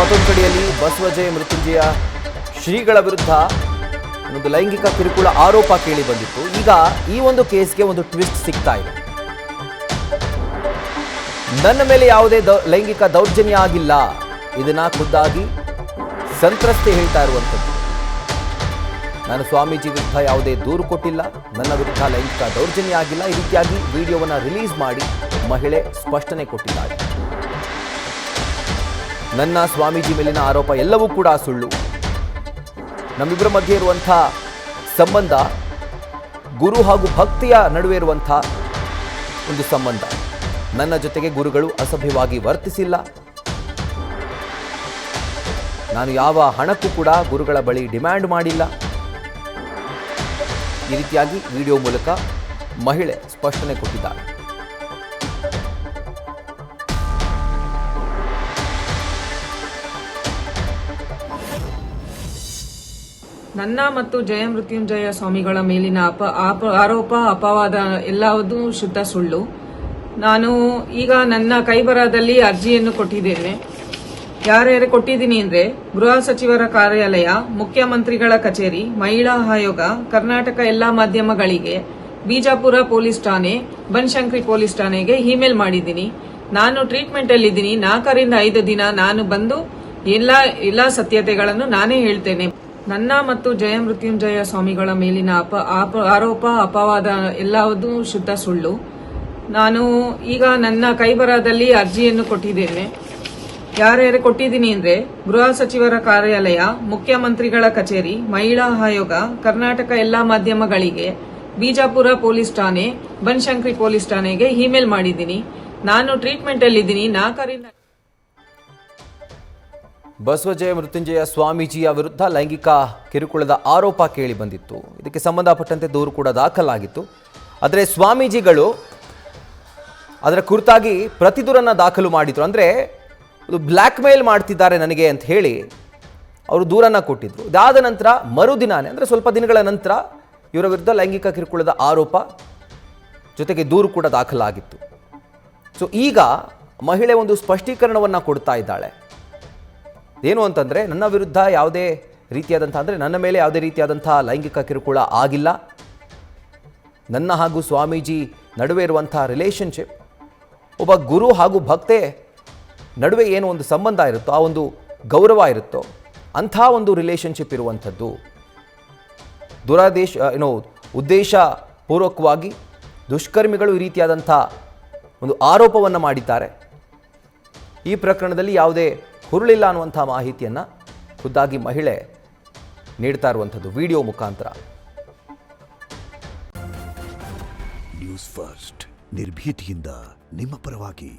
ಮತ್ತೊಂದು ಕಡೆಯಲ್ಲಿ ಬಸವಜಯ ಮೃತ್ಯುಂಜಯ ಶ್ರೀಗಳ ವಿರುದ್ಧ ಒಂದು ಲೈಂಗಿಕ ಕಿರುಕುಳ ಆರೋಪ ಕೇಳಿ ಬಂದಿತ್ತು. ಈಗ ಈ ಒಂದು ಕೇಸ್ಗೆ ಒಂದು ಟ್ವಿಸ್ಟ್ ಸಿಗ್ತಾ ಇದೆ. ನನ್ನ ಮೇಲೆ ಯಾವುದೇ ಲೈಂಗಿಕ ದೌರ್ಜನ್ಯ ಆಗಿಲ್ಲ, ಇದನ್ನ ಖುದ್ದಾಗಿ ಸಂತ್ರಸ್ತೆ ಹೇಳ್ತಾ ಇರುವಂಥದ್ದು. ನಾನು ಸ್ವಾಮೀಜಿ ವಿರುದ್ಧ ಯಾವುದೇ ದೂರು ಕೊಟ್ಟಿಲ್ಲ, ನನ್ನ ವಿರುದ್ಧ ಲೈಂಗಿಕ ದೌರ್ಜನ್ಯ ಆಗಿಲ್ಲ, ಈ ರೀತಿಯಾಗಿ ವಿಡಿಯೋವನ್ನು ರಿಲೀಸ್ ಮಾಡಿ ಮಹಿಳೆ ಸ್ಪಷ್ಟನೆ ಕೊಟ್ಟಿದ್ದಾರೆ. ನನ್ನ ಸ್ವಾಮೀಜಿ ಮೇಲಿನ ಆರೋಪ ಎಲ್ಲವೂ ಕೂಡ ಸುಳ್ಳು. ನಮ್ಮಿಬ್ಬರ ಮಧ್ಯೆ ಇರುವಂಥ ಸಂಬಂಧ ಗುರು ಹಾಗೂ ಭಕ್ತಿಯ ನಡುವೆ ಇರುವಂಥ ಒಂದು ಸಂಬಂಧ. ನನ್ನ ಜೊತೆಗೆ ಗುರುಗಳು ಅಸಭ್ಯವಾಗಿ ವರ್ತಿಸಿಲ್ಲ. ನಾನು ಯಾವ ಹಣಕ್ಕೂ ಕೂಡ ಗುರುಗಳ ಬಳಿ ಡಿಮ್ಯಾಂಡ್ ಮಾಡಿಲ್ಲ. ಈ ರೀತಿಯಾಗಿ ವಿಡಿಯೋ ಮೂಲಕ ಮಹಿಳೆ ಸ್ಪಷ್ಟನೆ ಕೊಟ್ಟಿದ್ದಾರೆ. ನನ್ನ ಮತ್ತು ಜಯ ಮೃತ್ಯುಂಜಯ ಸ್ವಾಮಿಗಳ ಮೇಲಿನ ಆರೋಪ ಅಪವಾದ ಎಲ್ಲವೂ ಶುದ್ಧ ಸುಳ್ಳು. ನಾನು ಈಗ ನನ್ನ ಕೈಬರಹದಲ್ಲಿ ಅರ್ಜಿಯನ್ನು ಕೊಟ್ಟಿದ್ದೇನೆ. ಯಾರ್ಯಾರು ಕೊಟ್ಟಿದ್ದೀನಿ ಅಂದ್ರೆ ಗೃಹ ಸಚಿವರ ಕಾರ್ಯಾಲಯ, ಮುಖ್ಯಮಂತ್ರಿಗಳ ಕಚೇರಿ, ಮಹಿಳಾ ಆಯೋಗ, ಕರ್ನಾಟಕ ಎಲ್ಲಾ ಮಾಧ್ಯಮಗಳಿಗೆ, ಬಿಜಾಪುರ ಪೊಲೀಸ್ ಠಾಣೆ, ಬನಶಂಕರಿ ಪೊಲೀಸ್ ಠಾಣೆಗೆ ಇಮೇಲ್ ಮಾಡಿದ್ದೀನಿ. ನಾನು ಟ್ರೀಟ್ಮೆಂಟ್ ಅಲ್ಲಿದ್ದೀನಿ. 4 ರಿಂದ 5 ದಿನ ನಾನು ಬಂದು ಎಲ್ಲಾ ಸತ್ಯತೆಗಳನ್ನು ನಾನೇ ಹೇಳ್ತೇನೆ. ನನ್ನ ಮತ್ತು ಜಯ ಮೃತ್ಯುಂಜಯ ಸ್ವಾಮಿಗಳ ಮೇಲಿನ ಆರೋಪ ಅಪವಾದ ಎಲ್ಲವೂ ಶುದ್ಧ ಸುಳ್ಳು. ನಾನು ಈಗ ನನ್ನ ಕೈಬರಹದಲ್ಲಿ ಅರ್ಜಿಯನ್ನು ಕೊಟ್ಟಿದ್ದೇನೆ. ಯಾರ್ಯಾರು ಕೊಟ್ಟಿದ್ದೀನಿ ಅಂದ್ರೆ ಗೃಹ ಸಚಿವರ ಕಾರ್ಯಾಲಯ, ಮುಖ್ಯಮಂತ್ರಿಗಳ ಕಚೇರಿ, ಮಹಿಳಾ ಆಯೋಗ, ಕರ್ನಾಟಕ ಎಲ್ಲಾ ಮಾಧ್ಯಮಗಳಿಗೆ, ಬಿಜಾಪುರ ಪೊಲೀಸ್ ಠಾಣೆ, ಬನಶಂಕರಿ ಪೊಲೀಸ್ ಠಾಣೆಗೆ ಇಮೇಲ್ ಮಾಡಿದ್ದೀನಿ. ನಾನು ಟ್ರೀಟ್ಮೆಂಟ್ ಅಲ್ಲಿದ್ದೀನಿ. 4 ರಿಂದ ಬಸವಜಯ ಮೃತ್ಯುಂಜಯ ಸ್ವಾಮೀಜಿಯ ವಿರುದ್ಧ ಲೈಂಗಿಕ ಕಿರುಕುಳದ ಆರೋಪ ಕೇಳಿ ಬಂದಿತ್ತು. ಇದಕ್ಕೆ ಸಂಬಂಧಪಟ್ಟಂತೆ ದೂರು ಕೂಡ ದಾಖಲಾಗಿತ್ತು. ಆದರೆ ಸ್ವಾಮೀಜಿಗಳು ಅದರ ಕುರಿತಾಗಿ ಪ್ರತಿದೂರನ್ನು ದಾಖಲು ಮಾಡಿದ್ರು. ಅಂದರೆ ಬ್ಲ್ಯಾಕ್ ಮೇಲ್ ಮಾಡ್ತಿದ್ದಾರೆ ನನಗೆ ಅಂತ ಹೇಳಿ ಅವರು ದೂರನ್ನು ಕೊಟ್ಟಿದ್ರು. ಇದಾದ ನಂತರ ಮರುದಿನಾನೇ, ಅಂದರೆ ಸ್ವಲ್ಪ ದಿನಗಳ ನಂತರ ಇವರ ವಿರುದ್ಧ ಲೈಂಗಿಕ ಕಿರುಕುಳದ ಆರೋಪ ಜೊತೆಗೆ ದೂರು ಕೂಡ ದಾಖಲಾಗಿತ್ತು. ಸೊ ಈಗ ಮಹಿಳೆ ಒಂದು ಸ್ಪಷ್ಟೀಕರಣವನ್ನು ಕೊಡ್ತಾ ಇದ್ದಾಳೆ. ಏನು ಅಂತಂದರೆ, ನನ್ನ ವಿರುದ್ಧ ಯಾವುದೇ ರೀತಿಯಾದಂಥ, ಅಂದರೆ ನನ್ನ ಮೇಲೆ ಯಾವುದೇ ರೀತಿಯಾದಂಥ ಲೈಂಗಿಕ ಕಿರುಕುಳ ಆಗಿಲ್ಲ. ನನ್ನ ಹಾಗೂ ಸ್ವಾಮೀಜಿ ನಡುವೆ ಇರುವಂಥ ರಿಲೇಷನ್ಶಿಪ್, ಒಬ್ಬ ಗುರು ಹಾಗೂ ಭಕ್ತೆ ನಡುವೆ ಏನು ಒಂದು ಸಂಬಂಧ ಇರುತ್ತೋ, ಆ ಒಂದು ಗೌರವ ಇರುತ್ತೋ, ಅಂಥ ಒಂದು ರಿಲೇಷನ್ಶಿಪ್ ಇರುವಂಥದ್ದು. ಉದ್ದೇಶಪೂರ್ವಕವಾಗಿ ದುಷ್ಕರ್ಮಿಗಳು ಈ ರೀತಿಯಾದಂಥ ಒಂದು ಆರೋಪವನ್ನು ಮಾಡಿದ್ದಾರೆ. ಈ ಪ್ರಕರಣದಲ್ಲಿ ಯಾವುದೇ ಹುರುಳಿಲ್ಲ ಅನ್ನುವಂಥ ಮಾಹಿತಿಯನ್ನು ಖುದ್ದಾಗಿ ಮಹಿಳೆ ನೀಡ್ತಾ ಇರುವಂಥದ್ದು ವಿಡಿಯೋ ಮುಖಾಂತರ. ನ್ಯೂಸ್ ಫಸ್ಟ್, ನಿರ್ಭೀತಿಯಿಂದ ನಿಮ್ಮ ಪರವಾಗಿ.